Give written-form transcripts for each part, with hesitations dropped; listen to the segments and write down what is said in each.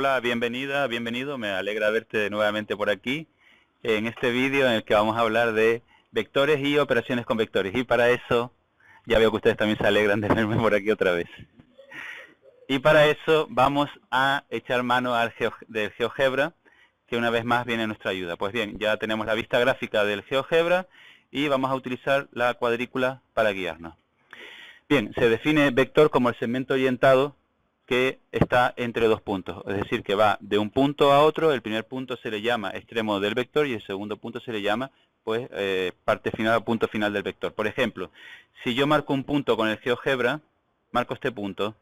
Hola, bienvenida, bienvenido, me alegra verte nuevamente por aquí en este vídeo en el que vamos a hablar de vectores y operaciones con vectores. Y para eso, ya veo que ustedes también se alegran de verme por aquí otra vez. Y para eso vamos a echar mano del GeoGebra, que una vez más viene a nuestra ayuda. Pues bien, ya tenemos la vista gráfica del GeoGebra y vamos a utilizar la cuadrícula para guiarnos. Bien, se define vector como el segmento orientado que está entre dos puntos, es decir, que va de un punto a otro. El primer punto se le llama extremo del vector y el segundo punto se le llama pues parte final o punto final del vector. Por ejemplo, si yo marco un punto con el GeoGebra, marco este punto,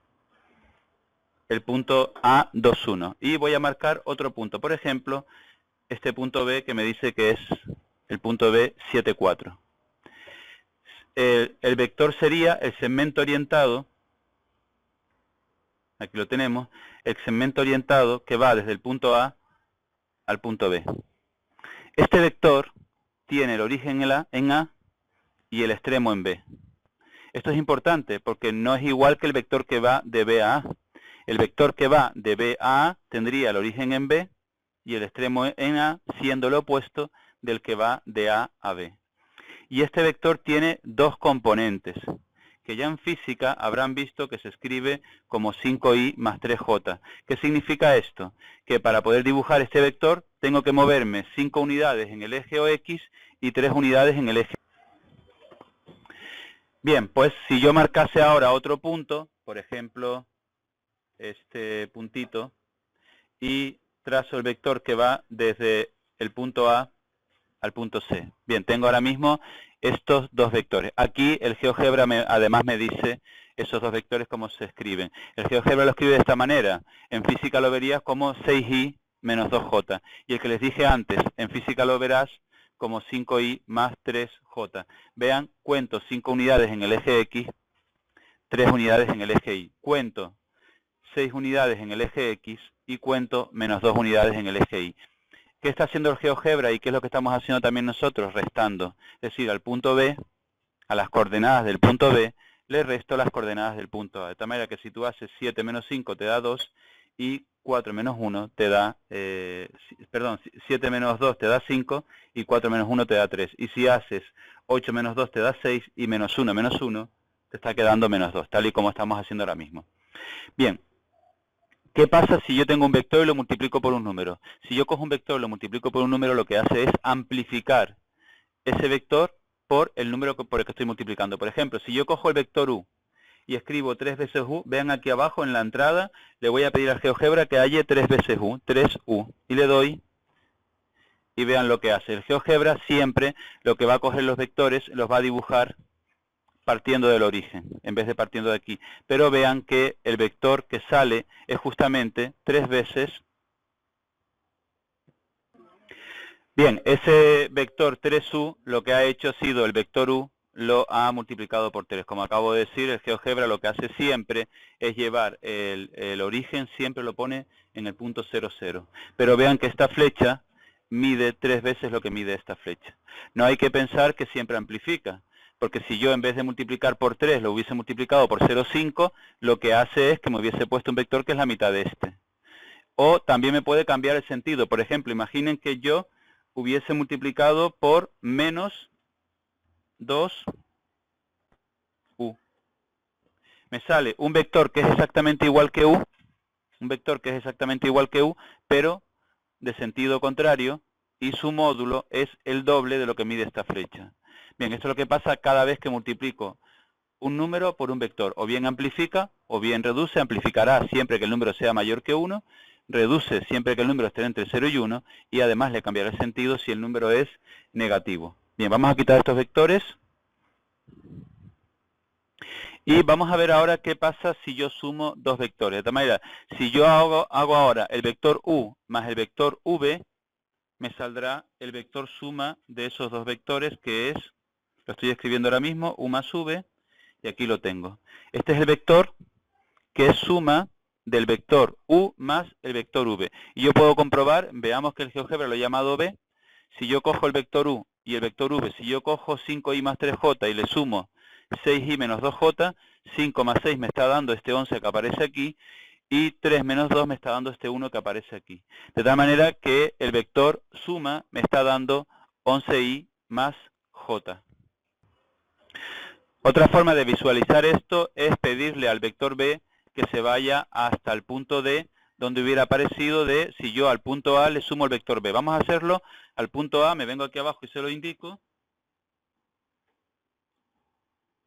el punto A21, y voy a marcar otro punto, por ejemplo, este punto B que me dice que es el punto B74. El vector sería el segmento orientado. Aquí lo tenemos, el segmento orientado que va desde el punto A al punto B. Este vector tiene el origen en A y el extremo en B. Esto es importante porque no es igual que el vector que va de B a A. El vector que va de B a A tendría el origen en B y el extremo en A, siendo lo opuesto del que va de A a B. Y este vector tiene dos componentes, que ya en física habrán visto que se escribe como 5i más 3j. ¿Qué significa esto? Que para poder dibujar este vector tengo que moverme 5 unidades en el eje OX y 3 unidades en el eje. Bien, pues si yo marcase ahora otro punto, por ejemplo, este puntito, y trazo el vector que va desde el punto A al punto C. Bien, tengo ahora mismo estos dos vectores. Aquí el GeoGebra además me dice esos dos vectores cómo se escriben. El GeoGebra lo escribe de esta manera. En física lo verías como 6i menos 2j. Y el que les dije antes, en física lo verás como 5i más 3j. Vean, cuento 5 unidades en el eje X, 3 unidades en el eje Y. Cuento 6 unidades en el eje X y cuento menos 2 unidades en el eje Y. ¿Qué está haciendo el GeoGebra y qué es lo que estamos haciendo también nosotros? Restando. Es decir, al punto B, a las coordenadas del punto B, le resto las coordenadas del punto A. De tal manera que si tú haces 7 menos 5 te da 2 y 4 menos 1 te da, 7 menos 2 te da 5 y 4 menos 1 te da 3. Y si haces 8 menos 2 te da 6 y menos 1 te está quedando menos 2, tal y como estamos haciendo ahora mismo. Bien. ¿Qué pasa si yo tengo un vector y lo multiplico por un número? Si yo cojo un vector y lo multiplico por un número, lo que hace es amplificar ese vector por el número por el que estoy multiplicando. Por ejemplo, si yo cojo el vector u y escribo 3 veces u, vean aquí abajo en la entrada, le voy a pedir al GeoGebra que halle 3 veces u, 3u, y le doy, y vean lo que hace. El GeoGebra siempre lo que va a coger los vectores, los va a dibujar partiendo del origen, en vez de partiendo de aquí. Pero vean que el vector que sale es justamente 3 veces. Bien, ese vector 3u lo que ha hecho ha sido el vector u lo ha multiplicado por 3. Como acabo de decir, el GeoGebra lo que hace siempre es llevar el origen, siempre lo pone en el punto 0, 0. Pero vean que esta flecha mide 3 veces lo que mide esta flecha. No hay que pensar que siempre amplifica. Porque si yo en vez de multiplicar por 3 lo hubiese multiplicado por 0,5, lo que hace es que me hubiese puesto un vector que es la mitad de este. O también me puede cambiar el sentido. Por ejemplo, imaginen que yo hubiese multiplicado por menos 2u. Me sale un vector que es exactamente igual que u, pero de sentido contrario, y su módulo es el doble de lo que mide esta flecha. Bien, esto es lo que pasa cada vez que multiplico un número por un vector. O bien amplifica, o bien reduce. Amplificará siempre que el número sea mayor que 1, reduce siempre que el número esté entre 0 y 1, y además le cambiará el sentido si el número es negativo. Bien, vamos a quitar estos vectores. Y vamos a ver ahora qué pasa si yo sumo dos vectores. De tal manera, si yo hago ahora el vector u más el vector v, me saldrá el vector suma de esos dos vectores, que es, lo estoy escribiendo ahora mismo, u más v, y aquí lo tengo. Este es el vector que es suma del vector u más el vector v. Y yo puedo comprobar, veamos que el GeoGebra lo he llamado v. Si yo cojo el vector u y el vector v, si yo cojo 5i más 3j y le sumo 6i menos 2j, 5 más 6 me está dando este 11 que aparece aquí, y 3 menos 2 me está dando este 1 que aparece aquí. De tal manera que el vector suma me está dando 11i más j. Otra forma de visualizar esto es pedirle al vector b que se vaya hasta el punto D, donde hubiera aparecido de si yo al punto A le sumo el vector b. Vamos a hacerlo al punto A, me vengo aquí abajo y se lo indico.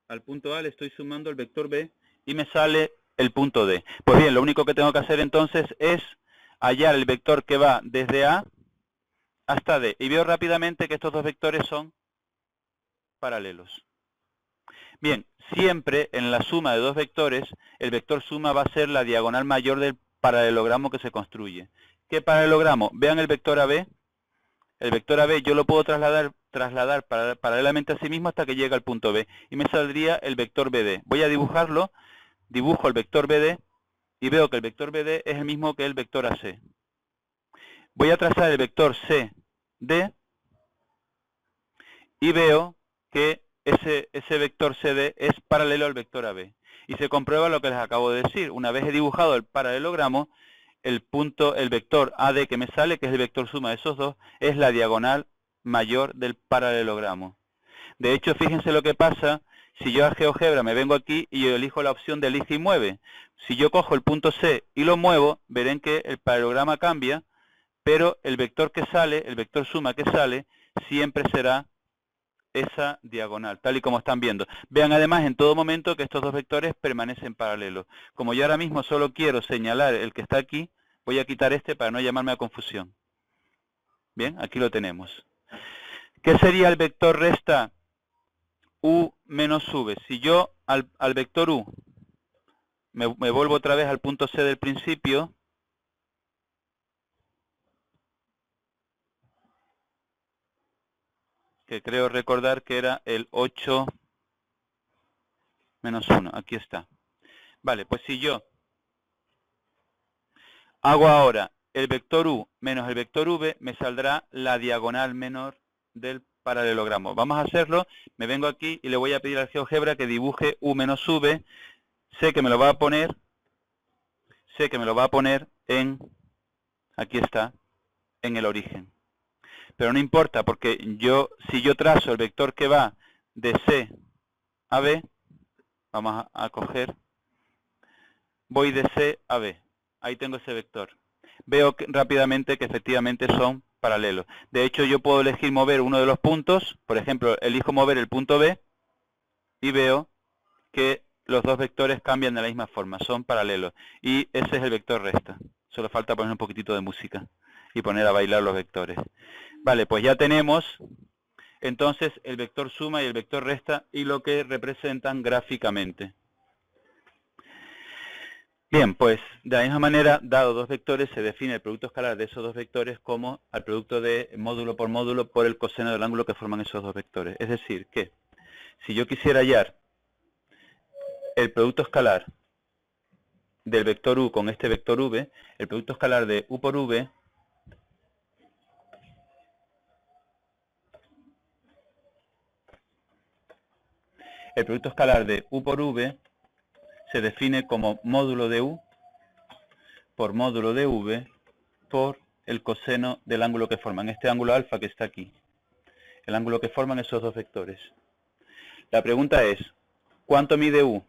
Al punto A le estoy sumando el vector b y me sale el punto D. Pues bien, lo único que tengo que hacer entonces es hallar el vector que va desde A hasta D. Y veo rápidamente que estos dos vectores son paralelos. Bien, siempre en la suma de dos vectores, el vector suma va a ser la diagonal mayor del paralelogramo que se construye. ¿Qué paralelogramo? Vean el vector AB. El vector AB yo lo puedo trasladar paralelamente a sí mismo hasta que llegue al punto B. Y me saldría el vector BD. Voy a dibujarlo. Dibujo el vector BD y veo que el vector BD es el mismo que el vector AC. Voy a trazar el vector CD y veo que ese vector CD es paralelo al vector AB. Y se comprueba lo que les acabo de decir. Una vez he dibujado el paralelogramo, el vector AD que me sale, que es el vector suma de esos dos, es la diagonal mayor del paralelogramo. De hecho, fíjense lo que pasa si yo a GeoGebra me vengo aquí y yo elijo la opción de elige y mueve. Si yo cojo el punto C y lo muevo, verán que el paralelograma cambia, pero el vector que sale, el vector suma que sale, siempre será esa diagonal, tal y como están viendo. Vean además en todo momento que estos dos vectores permanecen paralelos. Como yo ahora mismo solo quiero señalar el que está aquí, voy a quitar este para no llamarme a confusión. Bien, aquí lo tenemos. ¿Qué sería el vector resta u menos v? Si yo al vector u me vuelvo otra vez al punto C del principio, que creo recordar que era el 8 menos 1. Aquí está. Vale, pues si yo hago ahora el vector u menos el vector v, me saldrá la diagonal menor del paralelogramo. Vamos a hacerlo. Me vengo aquí y le voy a pedir al GeoGebra que dibuje u menos v. Sé que me lo va a poner en, aquí está, en el origen. Pero no importa, porque si yo trazo el vector que va de C a B, vamos a coger, voy de C a B. Ahí tengo ese vector. Veo rápidamente que efectivamente son paralelos. De hecho, yo puedo elegir mover uno de los puntos. Por ejemplo, elijo mover el punto B y veo que los dos vectores cambian de la misma forma. Son paralelos. Y ese es el vector resta. Solo falta poner un poquitito de música y poner a bailar los vectores. Vale, pues ya tenemos entonces el vector suma y el vector resta y lo que representan gráficamente. Bien, pues de la misma manera, dado dos vectores, se define el producto escalar de esos dos vectores como el producto de módulo por el coseno del ángulo que forman esos dos vectores. Es decir, que si yo quisiera hallar el producto escalar del vector u con este vector v, el producto escalar de u por v se define como módulo de u por módulo de v por el coseno del ángulo que forman, este ángulo alfa que está aquí, el ángulo que forman esos dos vectores. La pregunta es, ¿cuánto mide u?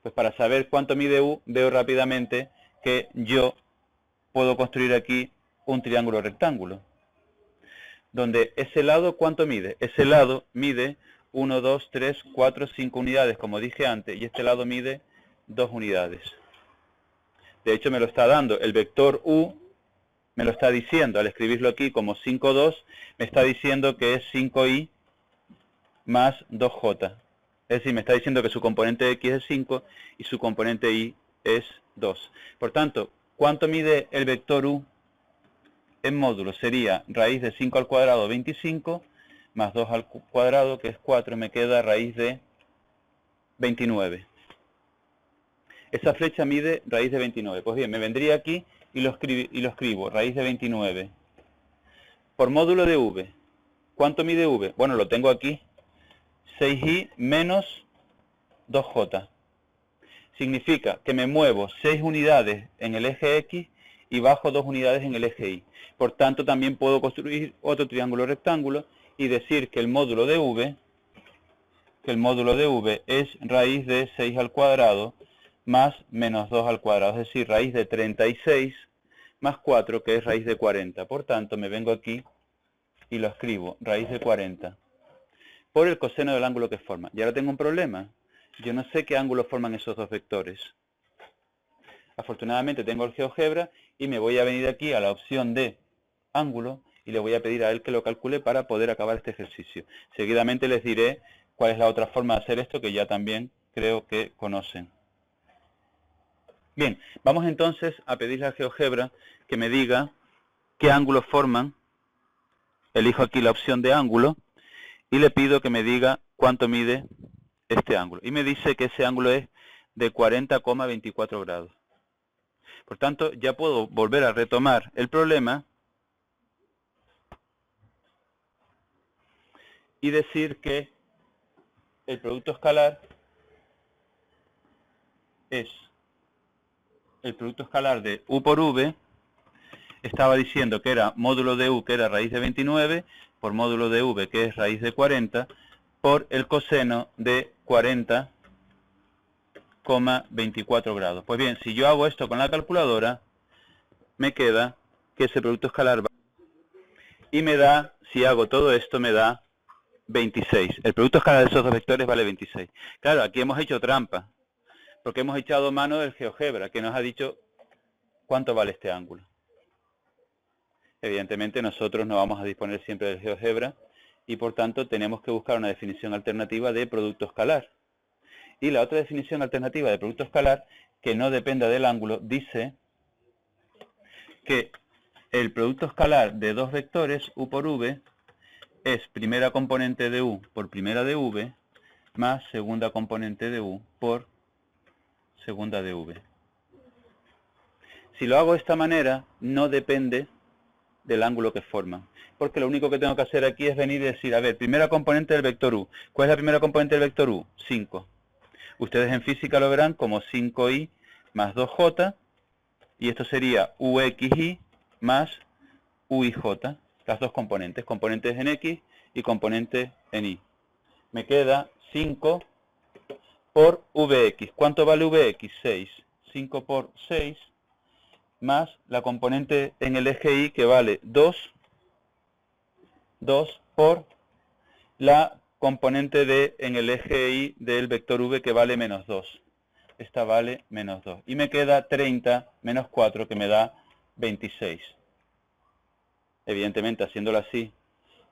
Pues para saber cuánto mide u, veo rápidamente que yo puedo construir aquí un triángulo rectángulo, donde ese lado, ¿cuánto mide? Ese lado mide 1, 2, 3, 4, 5 unidades, como dije antes, y este lado mide 2 unidades. De hecho, me lo está dando el vector u, me lo está diciendo, al escribirlo aquí como 5, 2, me está diciendo que es 5i más 2j. Es decir, me está diciendo que su componente x es 5 y su componente y es 2. Por tanto, ¿cuánto mide el vector u en módulo? Sería raíz de 5 al cuadrado, 25, más 2 al cuadrado, que es 4, me queda raíz de 29. Esa flecha mide raíz de 29. Pues bien, me vendría aquí y lo escribo, raíz de 29. Por módulo de v, ¿cuánto mide v? Bueno, lo tengo aquí, 6i menos 2j. significa que me muevo 6 unidades en el eje X y bajo 2 unidades en el eje Y. Por tanto, también puedo construir otro triángulo rectángulo y decir que el módulo de V es raíz de 6 al cuadrado más menos 2 al cuadrado, es decir, raíz de 36 más 4, que es raíz de 40. Por tanto, me vengo aquí y lo escribo, raíz de 40, por el coseno del ángulo que forma. Y ahora tengo un problema. Yo no sé qué ángulo forman esos dos vectores. Afortunadamente tengo el GeoGebra y me voy a venir aquí a la opción de ángulo y le voy a pedir a él que lo calcule para poder acabar este ejercicio. Seguidamente les diré cuál es la otra forma de hacer esto que ya también creo que conocen. Bien, vamos entonces a pedirle al GeoGebra que me diga qué ángulos forman. Elijo aquí la opción de ángulo y le pido que me diga cuánto mide este ángulo. Y me dice que ese ángulo es de 40,24 grados. Por tanto, ya puedo volver a retomar el problema y decir que el producto escalar es el producto escalar de U por V. Estaba diciendo que era módulo de U, que era raíz de 29, por módulo de V, que es raíz de 40, por el coseno de 40,24 grados. Pues bien, si yo hago esto con la calculadora, me queda que ese producto escalar va y me da, si hago todo esto, me da 26. El producto escalar de esos dos vectores vale 26. Claro, aquí hemos hecho trampa, porque hemos echado mano del GeoGebra, que nos ha dicho cuánto vale este ángulo. Evidentemente nosotros no vamos a disponer siempre del GeoGebra y por tanto tenemos que buscar una definición alternativa de producto escalar. Y la otra definición alternativa de producto escalar, que no dependa del ángulo, dice que el producto escalar de dos vectores, U por V, es primera componente de U por primera de V, más segunda componente de U por segunda de V. Si lo hago de esta manera, no depende del ángulo que forman, porque lo único que tengo que hacer aquí es venir y decir, a ver, primera componente del vector U. ¿Cuál es la primera componente del vector U? 5. Ustedes en física lo verán como 5i más 2j, y esto sería uxi más uij, las dos componentes, componentes en x y componentes en y. Me queda 5 por vx. ¿Cuánto vale vx? 6. 5 por 6 más la componente en el eje y, que vale 2 por la componente en el eje y del vector v, que vale menos 2. Esta vale menos 2. Y me queda 30 menos 4, que me da 26. Evidentemente, haciéndolo así,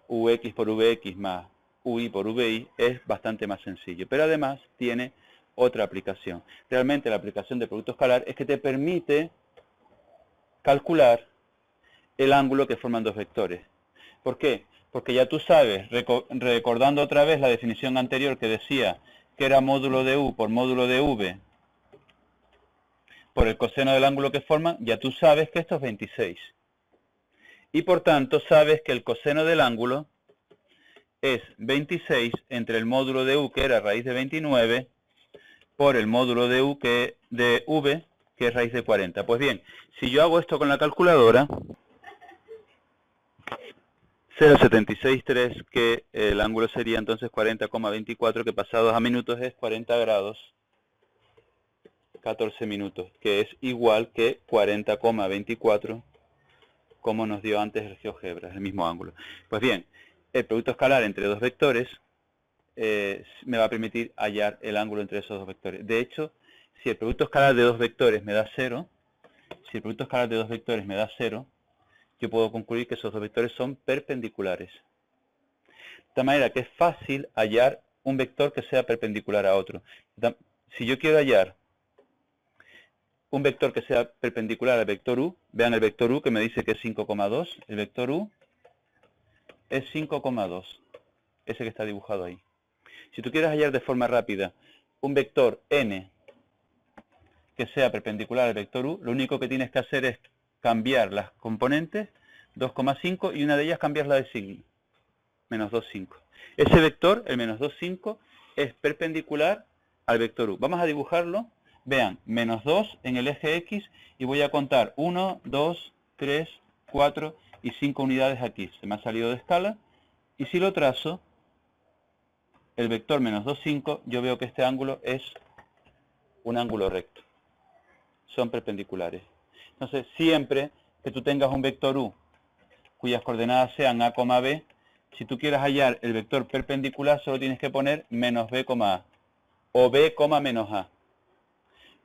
ux por vx más ui por vi es bastante más sencillo. Pero además tiene otra aplicación. Realmente la aplicación de producto escalar es que te permite calcular el ángulo que forman dos vectores. ¿Por qué? Porque ya tú sabes, recordando otra vez la definición anterior que decía que era módulo de U por módulo de V por el coseno del ángulo que forman, ya tú sabes que esto es 26. Y por tanto sabes que el coseno del ángulo es 26 entre el módulo de U, que era raíz de 29, por el módulo de U de V, que es raíz de 40. Pues bien, si yo hago esto con la calculadora, 0,763, que el ángulo sería entonces 40,24, que pasados a minutos es 40 grados 14 minutos, que es igual que 40,24, como nos dio antes el GeoGebra, es el mismo ángulo. Pues bien, el producto escalar entre dos vectores me va a permitir hallar el ángulo entre esos dos vectores. De hecho, si el producto escalar de dos vectores me da 0, yo puedo concluir que esos dos vectores son perpendiculares. De tal manera que es fácil hallar un vector que sea perpendicular a otro. Si yo quiero hallar un vector que sea perpendicular al vector U, vean el vector U, que me dice que es 5,2, el vector U es 5,2, ese que está dibujado ahí. Si tú quieres hallar de forma rápida un vector n que sea perpendicular al vector U, lo único que tienes que hacer es cambiar las componentes, 2,5, y una de ellas cambiarla de signo, menos 2,5. Ese vector, el menos 2,5, es perpendicular al vector U. Vamos a dibujarlo Vean, menos 2 en el eje X y voy a contar 1, 2, 3, 4 y 5 unidades aquí. Se me ha salido de escala. Y si lo trazo, el vector menos 2, 5, yo veo que este ángulo es un ángulo recto. Son perpendiculares. Entonces, siempre que tú tengas un vector U cuyas coordenadas sean A, B, si tú quieres hallar el vector perpendicular, solo tienes que poner menos B, A o B, menos A.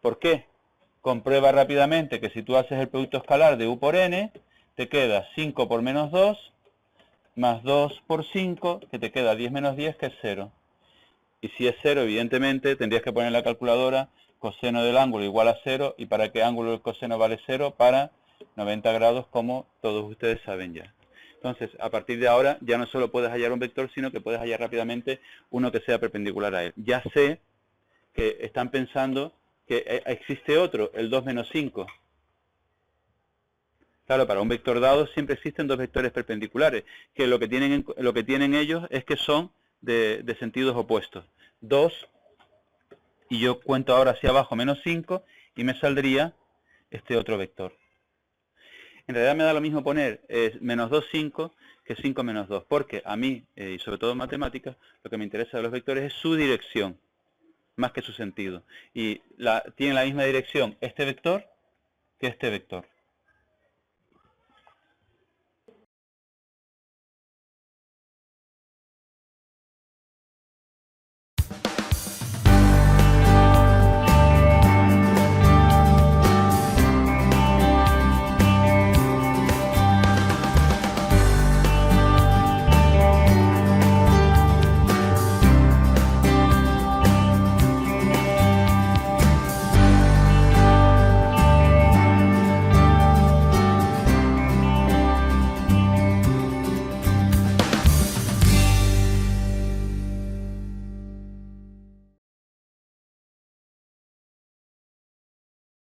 ¿Por qué? Comprueba rápidamente que si tú haces el producto escalar de U por N, te queda 5 por menos 2, más 2 por 5, que te queda 10 menos 10, que es 0. Y si es 0, evidentemente, tendrías que poner en la calculadora coseno del ángulo igual a 0, y para qué ángulo el coseno vale 0, para 90 grados, como todos ustedes saben ya. Entonces, a partir de ahora, ya no solo puedes hallar un vector, sino que puedes hallar rápidamente uno que sea perpendicular a él. Ya sé que están pensando que existe otro, el 2 menos 5. Claro, para un vector dado siempre existen dos vectores perpendiculares, que lo que tienen ellos es que son de sentidos opuestos. 2, y yo cuento ahora hacia abajo menos 5, y me saldría este otro vector. En realidad me da lo mismo poner menos 2, 5, que 5 menos 2, porque a mí, y sobre todo en matemáticas, lo que me interesa de los vectores es su dirección, más que su sentido. Y tiene la misma dirección este vector que este vector.